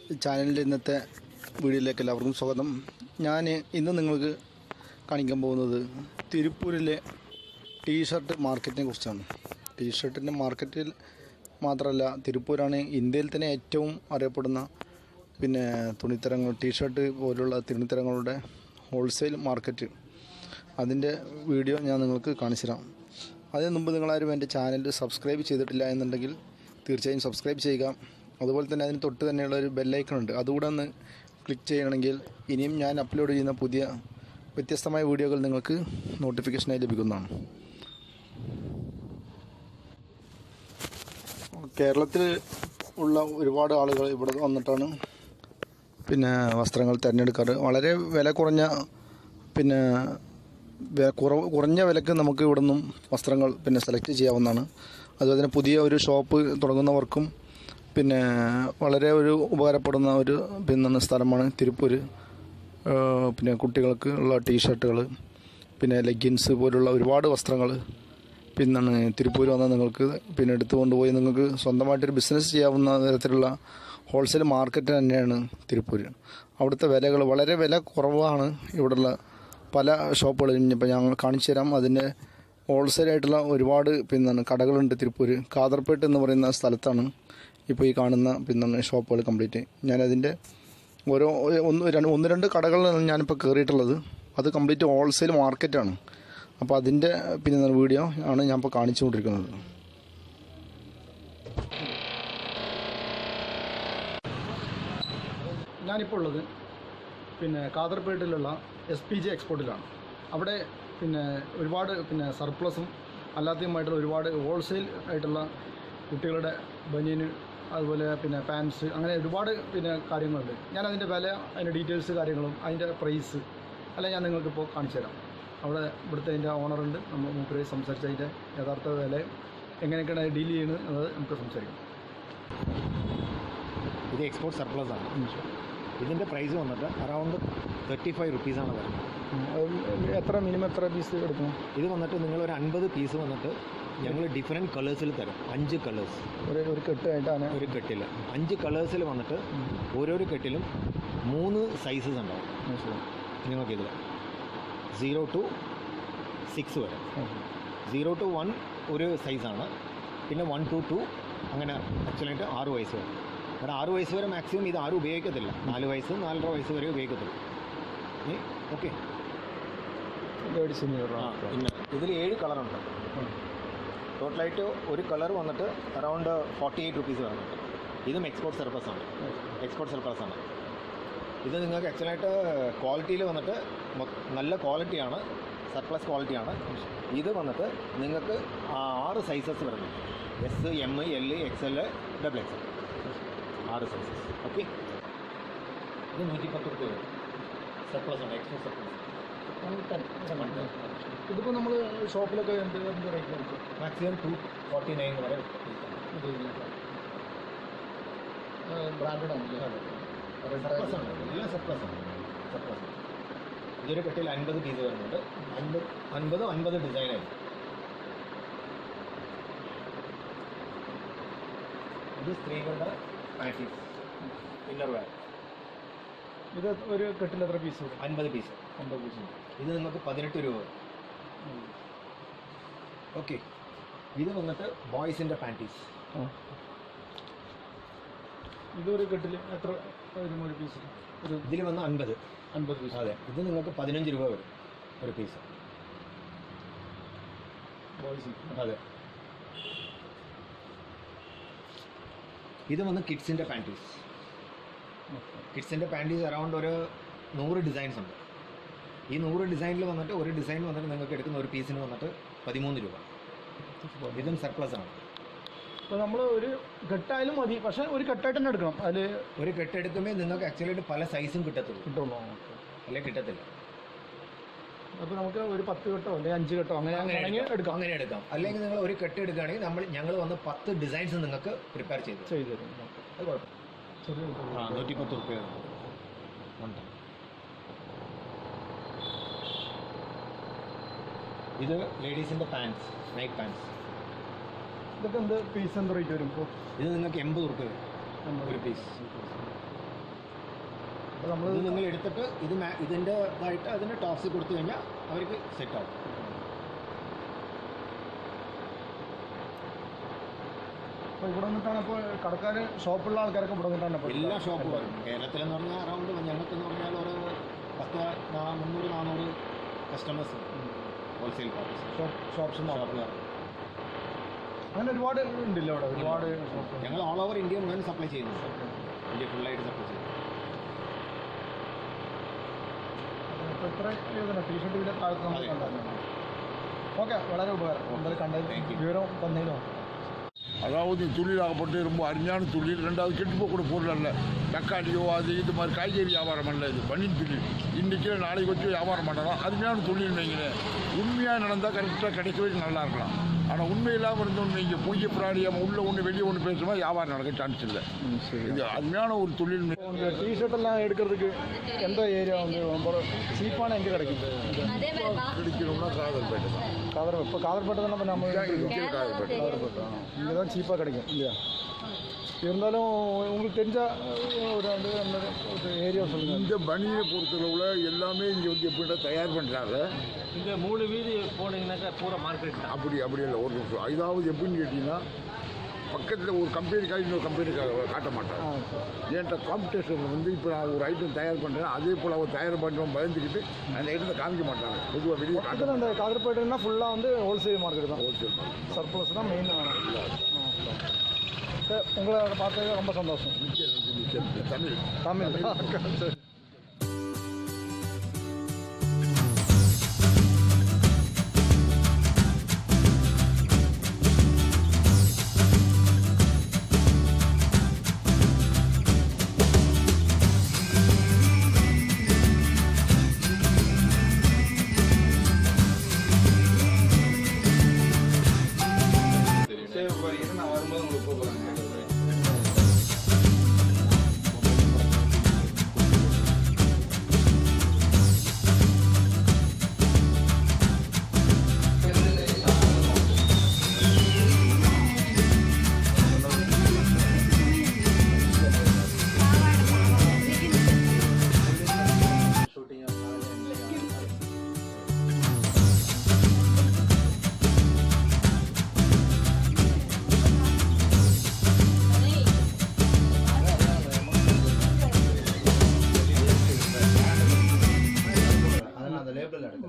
ചാനലിൻ്റെ ഇന്നത്തെ വീഡിയോയിലേക്ക് എല്ലാവർക്കും സ്വാഗതം. ഞാൻ ഇന്ന് നിങ്ങൾക്ക് കാണിക്കാൻ പോകുന്നത് തിരുപ്പൂരിലെ ടീഷർട്ട് മാർക്കറ്റിനെ കുറിച്ചാണ്. ടീഷർട്ടിൻ്റെ മാർക്കറ്റിൽ മാത്രമല്ല, തിരുപ്പൂരാണ് ഇന്ത്യയിൽ തന്നെ ഏറ്റവും അറിയപ്പെടുന്ന തുണിത്തരങ്ങൾ, ടീഷർട്ട് പോലുള്ള തുണിത്തരങ്ങളുടെ ഹോൾസെയിൽ മാർക്കറ്റ്. അതിൻ്റെ വീഡിയോ ഞാൻ നിങ്ങൾക്ക് കാണിച്ചു തരാം. അതിന് മുമ്പ് നിങ്ങളാരും എൻ്റെ ചാനൽ സബ്സ്ക്രൈബ് ചെയ്തിട്ടില്ല എന്നുണ്ടെങ്കിൽ തീർച്ചയായും സബ്സ്ക്രൈബ് ചെയ്യുക. അതുപോലെ തന്നെ അതിന് തൊട്ട് തന്നെയുള്ള ഒരു ബെല്ലൈക്കൺ ഉണ്ട്, അതുകൂടെ ഒന്ന് ക്ലിക്ക് ചെയ്യണമെങ്കിൽ ഇനിയും ഞാൻ അപ്ലോഡ് ചെയ്യുന്ന പുതിയ വ്യത്യസ്തമായ വീഡിയോകൾ നിങ്ങൾക്ക് നോട്ടിഫിക്കേഷനായി ലഭിക്കുന്നതാണ്. കേരളത്തിൽ ഉള്ള ഒരുപാട് ആളുകൾ ഇവിടെ വന്നിട്ടാണ് വസ്ത്രങ്ങൾ തിരഞ്ഞെടുക്കാറ്. വളരെ വില കുറഞ്ഞ കുറഞ്ഞ വിലക്ക് നമുക്ക് ഇവിടെ നിന്നും വസ്ത്രങ്ങൾ സെലക്ട് ചെയ്യാവുന്നതാണ്. അതുപോലെ തന്നെ പുതിയ ഒരു ഷോപ്പ് തുടങ്ങുന്നവർക്കും വളരെ ഒരു ഉപകാരപ്പെടുന്ന ഒരു സ്ഥലമാണ് തിരുപ്പൂർ. കുട്ടികൾക്ക് ഉള്ള ടീഷർട്ടുകൾ, ലെഗിൻസ് പോലുള്ള ഒരുപാട് വസ്ത്രങ്ങൾ തിരുപ്പൂർ വന്നാൽ നിങ്ങൾക്ക് എടുത്തു കൊണ്ടുപോയി നിങ്ങൾക്ക് സ്വന്തമായിട്ടൊരു ബിസിനസ് ചെയ്യാവുന്ന തരത്തിലുള്ള ഹോൾസെയിൽ മാർക്കറ്റ് തന്നെയാണ് തിരുപ്പൂർ. അവിടുത്തെ വിലകൾ വളരെ വില കുറവാണ്. ഇവിടെയുള്ള പല ഷോപ്പുകളും ഇപ്പോൾ ഞങ്ങൾ കാണിച്ചു തരാം. അതിൻ്റെ ഹോൾസെയിലായിട്ടുള്ള ഒരുപാട് കടകളുണ്ട് തിരുപ്പൂർ. കാദർപേട്ട് എന്ന് പറയുന്ന സ്ഥലത്താണ് ഇപ്പോൾ ഈ കാണുന്ന ഷോപ്പുകൾ കംപ്ലീറ്റ്. ഞാനതിൻ്റെ ഒന്ന് രണ്ട് കടകളിലാണ് ഞാനിപ്പോൾ കയറിയിട്ടുള്ളത്. അത് കംപ്ലീറ്റ് ഹോൾസെയിൽ മാർക്കറ്റാണ്. അപ്പോൾ അതിൻ്റെ വീഡിയോ ആണ് ഞാനിപ്പോൾ കാണിച്ചുകൊണ്ടിരിക്കുന്നത്. ഞാനിപ്പോൾ ഉള്ളത് കാദർപേട്ടിലുള്ള SPJ എക്സ്പോർട്ടിലാണ്. അവിടെ ഒരുപാട് സർപ്ലസും അല്ലാത്തതുമായിട്ടുള്ള ഒരുപാട് ഹോൾസെയിൽ ആയിട്ടുള്ള കുട്ടികളുടെ ബനിയന്, അതുപോലെ പാൻസ്, അങ്ങനെ ഒരുപാട് കാര്യങ്ങളുണ്ട്. ഞാൻ അതിൻ്റെ വില, അതിൻ്റെ ഡീറ്റെയിൽസ് കാര്യങ്ങളും അതിൻ്റെ പ്രൈസ് അല്ല ഞാൻ നിങ്ങൾക്കിപ്പോൾ കാണിച്ചു തരാം. അവിടെ ഇവിടുത്തെ അതിൻ്റെ ഓണറുണ്ട്, നമ്മൾ മൂപ്പരെ സംസാരിച്ച് അതിൻ്റെ യഥാർത്ഥ വില എങ്ങനെയൊക്കെയാണ് ഡീൽ ചെയ്യുന്നത് എന്നത് നമുക്ക് സംസാരിക്കാം. ഇത് എക്സ്പോർട്ട് സർപ്ലസ് ആണ്. ഇതിൻ്റെ പ്രൈസ് വന്നിട്ട് അറൗണ്ട് 35 റുപ്പീസാണ് വരുന്നത്. മിനിമം എത്ര പീസ് എടുക്കും? ഇത് വന്നിട്ട് നിങ്ങളൊരു 50 പീസ് വന്നിട്ട് ഞങ്ങൾ ഡിഫറെൻറ്റ് കളേഴ്സിൽ തരും. 5 കളേഴ്സ് ഒരു കെട്ടായിട്ടാണ്. ഒരു കെട്ടിൽ 5 കളേഴ്സിൽ വന്നിട്ട് ഓരോരോ കെട്ടിലും 3 സൈസസ് ഉണ്ടാവും നിങ്ങൾക്കിതിൽ. 0 to 6 വരെ. 0 to 1 ഒരു സൈസാണ്. 1 to 2 അങ്ങനെ ആക്ച്വലായിട്ട് 6 വയസ്സ് വരെ. 6 വയസ്സ് വരെ മാക്സിമം ഇത് ആരും ഉപയോഗിക്കത്തില്ല. 4 വയസ്സ് 4.5 വയസ്സ് വരെ ഉപയോഗിക്കത്തുള്ളൂ. ഓക്കെ. ഇതിൽ 7 കളറുണ്ട്. ടോട്ടലായിട്ട് ഒരു കളർ വന്നിട്ട് അറൗണ്ട് 48 റുപ്പീസ് വരുന്നുണ്ട്. ഇതും എക്സ്പോർട്ട് സർപ്ലസ് ആണ്. ഇത് നിങ്ങൾക്ക് ആക്ച്വലായിട്ട് ക്വാളിറ്റിയിൽ വന്നിട്ട് നല്ല ക്വാളിറ്റിയാണ്, സർപ്ലസ് ക്വാളിറ്റിയാണ്. ഇത് വന്നിട്ട് നിങ്ങൾക്ക് 6 സൈസസ് വരുന്നുണ്ട്. S, M, L, XL, XXL 6 sizes. Okay. ഇത് 110 റുപ്പീ വരും. സർപ്ലസ് ആണ്, എക്സ്പോർട്ട് സർപ്ലസ്. ഇതിപ്പോൾ നമ്മൾ ഷോപ്പിലൊക്കെ എന്ത് റേറ്റ് കൊടുക്കും? മാക്സിമം 249 വരെ. ബ്രാൻഡഡ് ആണ്. എല്ലാം സർപ്ലസ് ആണ്. ഇതൊരു കെട്ടിൽ 50 പീസ് വരുന്നുണ്ട്. 50 ഡിസൈനായി. ഇത് സ്ത്രീകളുടെ പാൻറ്റീസ്, ഇന്നർ വെയർ. ഇത് ഒരു കെട്ടിൽ എത്ര പീസ്? 50 പീസ്. ഇത് നിങ്ങൾക്ക് 18 രൂപ. ഓക്കെ. ഇത് വന്നിട്ട് ബോയ്സിൻ്റെ പാൻറ്റീസ്. ഇതൊരു കെട്ടിൽ എത്ര വരും ഒരു പീസ്? ഇതിൽ വന്ന് 50 പീസ്. അതെ. ഇത് നിങ്ങൾക്ക് 15 രൂപ വരും ഒരു പീസ്. ബോയ്സ്. അതെ. ഇത് വന്ന് കിഡ്സിൻ്റെ പാൻറ്റീസ്. കിഡ്സിൻ്റെ പാൻറ്റീസ് അറൗണ്ട് ഒരു 100 ഡിസൈൻസ് ഉണ്ട്. ഈ 100 ഡിസൈനിൽ വന്നിട്ട് ഒരു ഡിസൈൻ വന്നിട്ട് നിങ്ങൾക്ക് എടുക്കുന്ന ഒരു പീസിന് വന്നിട്ട് 13 രൂപ. ഇതും സർപ്ലസ് ആണ്. അപ്പോൾ നമ്മൾ ഒരു കെട്ടായാലും മതി, പക്ഷേ ഒരു കെട്ടായിട്ട് തന്നെ എടുക്കണം. അതിൽ ഒരു കെട്ടെടുക്കുമ്പോൾ നിങ്ങൾക്ക് ആക്ച്വലായിട്ട് പല സൈസും കിട്ടുള്ളൂ. അല്ലെ കിട്ടത്തില്ല. അപ്പോൾ നമുക്ക് ഒരു 10 കെട്ടോ അല്ലെങ്കിൽ 5 കെട്ടോ അങ്ങനെ എടുക്കാം. അല്ലെങ്കിൽ നിങ്ങൾ ഒരു കെട്ട് എടുക്കുകയാണെങ്കിൽ ഞങ്ങൾ വന്ന് 10 ഡിസൈൻസ് നിങ്ങൾക്ക് പ്രിപ്പയർ ചെയ്ത് തരും. അത് കുഴപ്പം. 110 റുപ്യ ഉണ്ട്. ഇത് ലേഡീസിൻ്റെ പാൻസ്, നൈറ്റ് പാൻസ്. ഇതൊക്കെ എന്ത് പീസ് എന്ത് റേറ്റ് വരും ഇപ്പോൾ? ഇത് നിങ്ങൾക്ക് 80 റുപ്യ വരും ഒരു പീസ്. അപ്പോൾ നമ്മൾ ഇത് നിങ്ങൾ എടുത്തിട്ട് ഇതിൻ്റെ ഇതായിട്ട് അതിൻ്റെ ടോപ്സിൽ കൊടുത്തു കഴിഞ്ഞാൽ അവർക്ക് സെറ്റ് ആവും. അപ്പോൾ ഇവിടെ നിന്നിട്ടാണ് ഇപ്പോൾ കടക്കാർ ഷോപ്പുള്ള ആൾക്കാരൊക്കെ ഇവിടെ നിന്നിട്ടാണ് ഇപ്പോൾ എല്ലാ ഷോപ്പും വരും. കേരളത്തിലെന്ന് പറഞ്ഞാൽ അറൗണ്ട് ഞങ്ങൾക്കെന്ന് പറഞ്ഞാൽ ഒരു 300-400 കസ്റ്റമേഴ്സ് ഹോൾസെയിൽ ഷോപ്പുകാർ. അങ്ങനെ ഒരുപാട് ഉണ്ടല്ലോ അവിടെ, ഒരുപാട് ഷോപ്പ്. ഞങ്ങൾ ഓൾ ഓവർ ഇന്ത്യ മുഴുവൻ സപ്ലൈ ചെയ്യുന്നുണ്ട്. ഇന്ത്യ ഫുള്ളായിട്ട് സപ്ലൈ ചെയ്യുന്നു. ഇപ്പോൾ ഇത്ര ടീഷർട്ട് ഇതിൻ്റെ താഴത്ത് നമ്മൾ കണ്ടായിരുന്നു. ஓகே വളരെ ഉപകാരം എന്തായാലും കണ്ടതിന് വിവരം തന്നതിനോ. அதாவது தொழிலாகப்பட்டு ரொம்ப அருமையான தொழில். ரெண்டாவது கெட்டு போகக்கூடிய பொருள் அல்ல. தக்காளியோ அது இது மாதிரி காய்கறி வியாபாரம் அல்ல, இது பனின் தொழில். இன்றைக்கி நாளைக்கு வச்சு வியாபாரம் பண்ணலாம். அருமையான தொழில் வைங்களேன். உண்மையாக நடந்தால் கரெக்டாக கிடைக்கவே நல்லா இருக்கலாம். ஆனால் உண்மை இல்லாமல் இருந்தோன்னு வைங்க, பொய்ய பிராணியாக உள்ளே ஒன்று வெளியே ஒன்று பேசுமா வியாபாரம் நடக்க சான்ஸ் இல்லை. இது அருமையான ஒரு தொழில். இந்த டிஷர்ட்டெல்லாம் எடுக்கிறதுக்கு எந்த ஏரியா வந்து ரொம்ப சீப்பான எங்கே கிடைக்கும்? கிடைக்கணும்னா காதல்பேட்டை தான். இப்போ காதல்பேட்டை தானே இப்போ நம்ம காதல்பேட்டை இங்கே தான் சீப்பாக கிடைக்கும் இல்லையா? இருந்தாலும் உங்களுக்கு தெரிஞ்ச ஒரு ஒரு ஏரியா சொல்லுங்கள். இந்த பனியை பொறுத்தளவில் எல்லாமே இங்கே வந்து எப்படின்னா தயார் பண்ணுறாங்க. இந்த 3 வீதி போனீங்கன்னாக்கா பூரா மார்க்கெட் தான். அப்படி இல்லை ஒரு நிமிஷம். இதாவது எப்படின்னு கேட்டிங்கன்னா, பக்கத்தில் ஒரு கம்பெனிக்காக இன்னொரு கம்பெனிக்காக காட்ட மாட்டாங்க. ஏன்ட்ட காம்படிஷன் வந்து இப்போ நான் ஒரு ஐட்டம் தயார் பண்ணுறேன், அதே போல் அவர் தயார் பண்ணுறோம் பயந்துக்கிட்டு அந்த ஐட்டத்தை காமிக்க மாட்டாங்க. பொதுவாக வெளியே காட்ட. அந்த காதல்பேட்டைன்னா ஃபுல்லாக வந்து ஹோல்சேல் மார்க்கெட் தான். ஹோல்சேல் சர்ப்ளஸ் தான் மெயின் வேணும். உங்களை பார்த்தது ரொம்ப சந்தோஷம். தமிழ் தமிழ் சரி.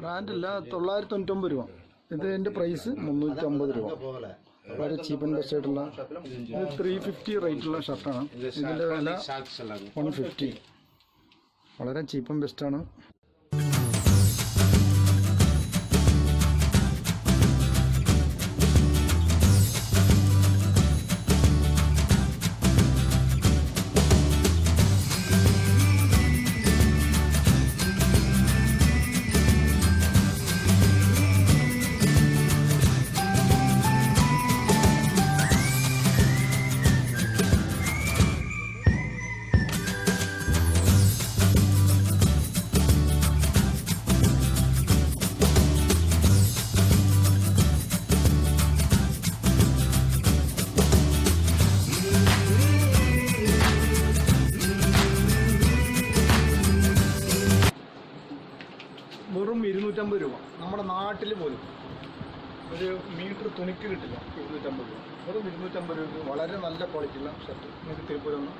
ബ്രാൻഡില്ല, 999 രൂപ. ഇത് എൻ്റെ പ്രൈസ് 350 രൂപ. വളരെ ചീപ്പ് ആൻഡ് ബെസ്റ്റ് ആയിട്ടുള്ള ഇത് 350 റേറ്റുള്ള ഷർട്ടാണ്. ഇതിൻ്റെ വില 150. വളരെ ചീപ്പ് ആൻഡ് ബെസ്റ്റാണ്. വെറും 250 രൂപ. നമ്മുടെ നാട്ടിൽ പോലും ഒരു മീറ്റർ തുണിക്ക് കിട്ടില്ല 250 രൂപ. വെറും 250 രൂപ വളരെ നല്ല ക്വാളിറ്റിയുള്ള ഷർട്ട് നിങ്ങൾക്ക് തിരുപ്പൂരിൽ നിന്ന്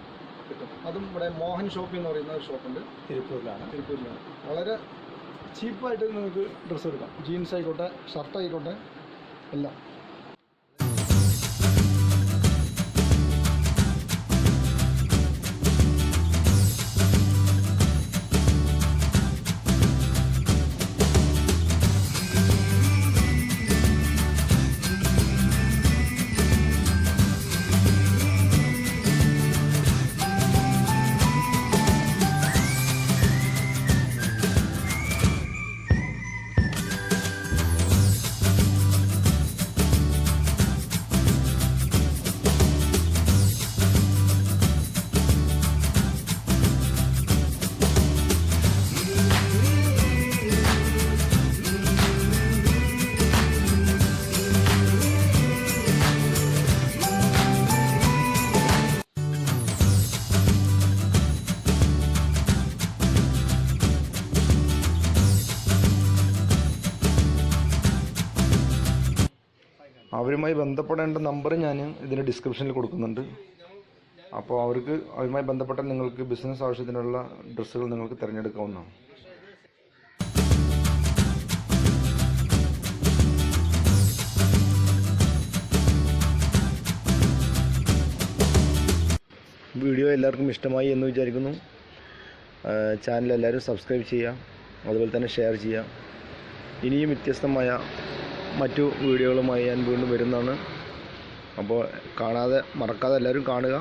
കിട്ടും. അതും ഇവിടെ മോഹൻ ഷോപ്പ് എന്ന് പറയുന്ന ഒരു ഷോപ്പുണ്ട് തിരുപ്പൂരിലാണ്. വളരെ ചീപ്പായിട്ട് നിങ്ങൾക്ക് ഡ്രസ്സ് എടുക്കാം. ജീൻസ് ആയിക്കോട്ടെ, ഷർട്ട് ആയിക്കോട്ടെ, എല്ലാം. അവരുമായി ബന്ധപ്പെടേണ്ട നമ്പർ ഞാൻ ഇതിൻ്റെ ഡിസ്ക്രിപ്ഷനിൽ കൊടുക്കുന്നുണ്ട്. അപ്പോൾ അവരുമായി ബന്ധപ്പെട്ടാൽ നിങ്ങൾക്ക് ബിസിനസ് ആവശ്യത്തിനുള്ള ഡ്രസ്സുകൾ നിങ്ങൾക്ക് തിരഞ്ഞെടുക്കാവുന്നതാണ്. വീഡിയോ എല്ലാവർക്കും ഇഷ്ടമായി എന്ന് വിചാരിക്കുന്നു. ചാനൽ എല്ലാവരും സബ്സ്ക്രൈബ് ചെയ്യുക, അതുപോലെ തന്നെ ഷെയർ ചെയ്യുക. ഇനിയും വ്യത്യസ്തമായ മറ്റു വീഡിയോകളുമായി ഞാൻ വീണ്ടും വരുന്നതാണ്. അപ്പോൾ മറക്കാതെ എല്ലാവരും കാണുക.